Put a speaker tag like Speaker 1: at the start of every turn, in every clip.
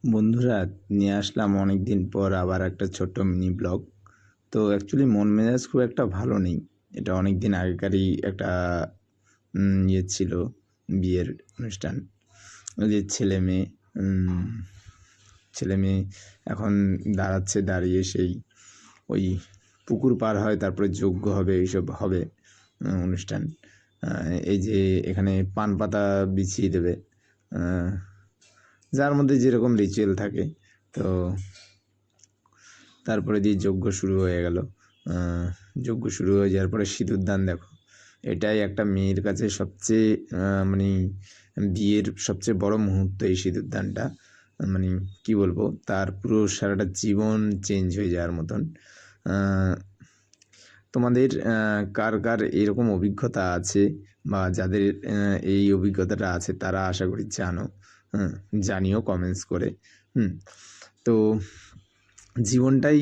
Speaker 1: বন্ধুরা, নিয়ে আসলাম অনেক দিন পর আবার একটা ছোট্ট মিনি ব্লগ। তো অ্যাকচুয়ালি মন মেজাজ খুব একটা ভালো নেই। এটা অনেক দিন আগেকারই একটা ইয়ে ছিল, বিয়ের অনুষ্ঠান। ওই যে ছেলে-মেয়ে, ছেলে-মেয়ে এখন দাঁড়িয়ে সেই ওই পুকুর পার হয়, তারপরে যজ্ঞ হবে, এইসব হবে অনুষ্ঠান। এই যে এখানে পান পাতা বিছিয়ে দেবে, যার মধ্যে যেরকম রিচুয়াল থাকে। তো তারপরে দিয়ে যজ্ঞ শুরু হয়ে গেল। যজ্ঞ শুরু হয়ে যাওয়ার পরে সিঁদুরদান দেখো, এটাই একটা মেয়ের কাছে সবচেয়ে মানে বিয়ের সবচেয়ে বড় মুহূর্ত এই সিঁদুরদানটা। মানে কী বলবো, তার পুরো সারাটা জীবন চেঞ্জ হয়ে যাওয়ার মতন। তোমাদের কার কার এরকম অভিজ্ঞতা আছে, বা যাদের এই অভিজ্ঞতাটা আছে তারা আশা করি জানো। জানিও কমেন্টস করে। তো জীবনটাই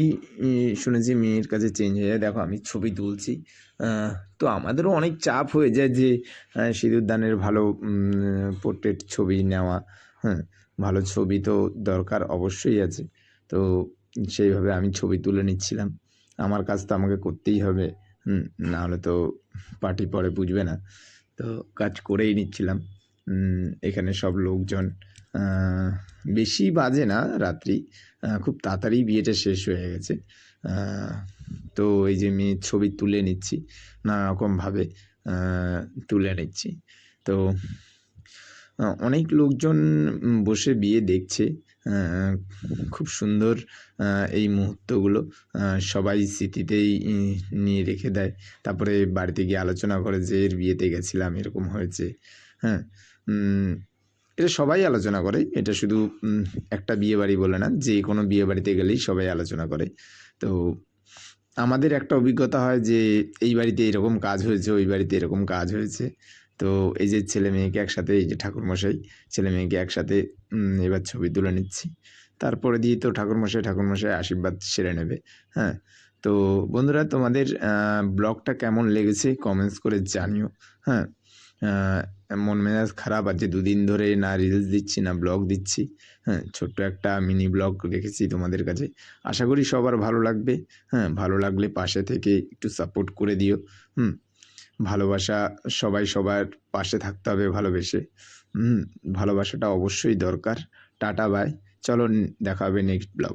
Speaker 1: শুনেছি মেয়ের কাছে চেঞ্জ হয়ে যায়। দেখো আমি ছবি তুলছি, তো আমাদেরও অনেক চাপ হয়ে যায় যে সিঁদুরদানের ভালো পোর্ট্রেট ছবি নেওয়া। ভালো ছবি তো দরকার অবশ্যই আছে। তো সেইভাবে আমি ছবি তুলে নিচ্ছিলাম। আমার কাজ তো আমাকে করতেই হবে, নাহলে তো পার্টি পরে বুঝবে না। তো কাজ করেই নিচ্ছিলাম। এখানে সব লোকজন, বেশি বাজে না রাত্রি, খুব তাড়াতাড়ি বিয়েটা শেষ হয়ে গেছে। তো এই যে মেয়ের ছবি তুলে নিচ্ছি, নানারকমভাবে তুলে নিচ্ছি। তো অনেক লোকজন বসে বিয়ে দেখছে। খুব সুন্দর এই মুহূর্তগুলো সবাই স্মৃতিতেই নিয়ে রেখে দেয়। তারপরে বাড়িতে গিয়ে আলোচনা করে যে এর বিয়েতে গেছিলাম, এরকম হয়েছে। হ্যাঁ, এটা সবাই আলোচনা করে। এটা শুধু একটা বিয়েবাড়ি বলে না, যে কোনো বিয়েবাড়িতে গেলেই সবাই আলোচনা করে। তো আমাদের একটা অভিজ্ঞতা হয় যে এই বাড়িতে এরকম কাজ হয়েছে, ওই বাড়িতে এরকম কাজ হয়েছে। তো এই যে ছেলে মেয়েকে একসাথে, এই যে ঠাকুরমশাই ছেলে মেয়েকে একসাথে এবার ছবি তুলে নিচ্ছি। তারপরে দিয়ে তো ঠাকুরমশাই আশীর্বাদ সেরে নেবে। হ্যাঁ, তো বন্ধুরা, তোমাদের ব্লগটা কেমন লেগেছে কমেন্টস করে জানিও। হ্যাঁ, মন মেজাজ খারাপ, আর যে দুদিন ধরে না রিলস দিচ্ছি না ব্লগ দিচ্ছি। ছোট্ট একটা মিনি ব্লগ রেখেছি তোমাদের কাছে। আশা করি সবার ভালো লাগবে। ভালো লাগলে পাশে থেকে একটু সাপোর্ট করে দিও। ভালোবাসা, সবাই সবার পাশে থাকতে হবে ভালোবেসে। ভালোবাসাটা অবশ্যই দরকার। Tata bye. চলো দেখা হবে নেক্সট ব্লগ।